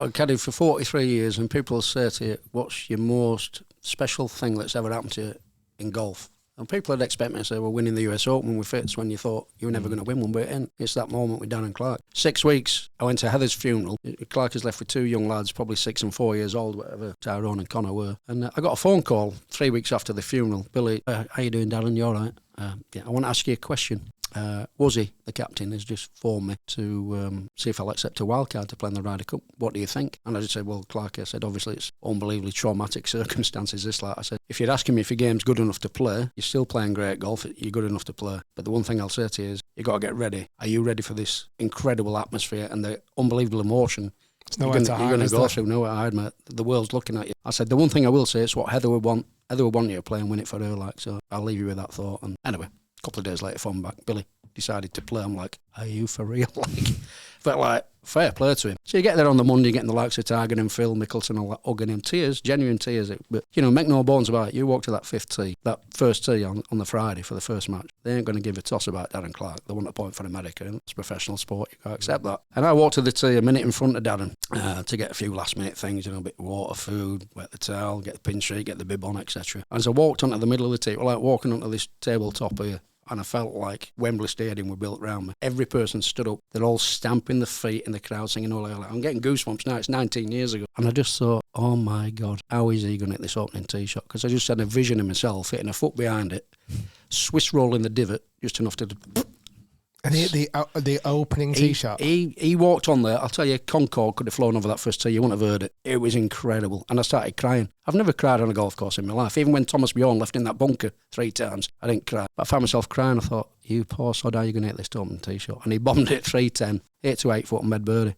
I've caddied for 43 years, and people will say to you, what's your most special thing that's ever happened to you in golf? And people would expect me to say, well, winning the US Open with Fitz when you thought you were never going to win one, but it's that moment with Darren Clarke. 6 weeks, I went to Heather's funeral. Clarke is left with 2 young lads, probably 6 and 4 years old, whatever Tyrone and Connor were. And I got a phone call 3 weeks after the funeral. Billy, how you doing, Darren? You all right? Yeah, I want to ask you a question. Wuzzy, the captain, has just phoned me to see if I'll accept a wildcard to play in the Ryder Cup. What do you think? And I just said, well, Clarke, I said, obviously it's unbelievably traumatic circumstances. This, like I said, if you're asking me if your game's good enough to play, you're still playing great golf, you're good enough to play. But the one thing I'll say to you is, you got to get ready. Are you ready for this incredible atmosphere and the unbelievable emotion you're going to go through? Nowhere to hide, mate. The world's looking at you. I said, the one thing I will say is what Heather would want. Heather would want you to play and win it for her, like, so I'll leave you with that thought. And anyway, a couple of days later, phone back, Billy decided to play. I'm like, are you for real? But like, fair play to him. So you get there on the Monday, getting the likes of Tiger and Phil Mickelson, all that, hugging him, tears, genuine tears. But, you know, make no bones about it. You walk to that first tee on the Friday for the first match. They ain't going to give a toss about Darren Clarke. They want a point for America, and it's professional sport. You can't accept that. And I walked to the tee a minute in front of Darren to get a few last minute things, you know, a bit of water, food, wet the towel, get the pin streak, get the bib on, etc. As I walked onto the middle of the tee, like walking onto this tabletop here, and I felt like Wembley Stadium were built around me. Every person stood up. They're all stamping their feet in the crowd, singing all that. I'm getting goosebumps now. It's 19 years ago. And I just thought, oh my God, how is he going to hit this opening tee shot? Because I just had a vision of myself hitting a foot behind it, Swiss roll in the divot, just enough to... And he hit the opening tee shot. He walked on there. I'll tell you, Concorde could have flown over that first tee. You wouldn't have heard it. It was incredible. And I started crying. I've never cried on a golf course in my life. Even when Thomas Bjorn left in that bunker 3 times, I didn't cry. But I found myself crying. I thought, you poor sod, how are you going to hit this opening tee shot? And he bombed it 310, 8 to 8 foot on med birdie.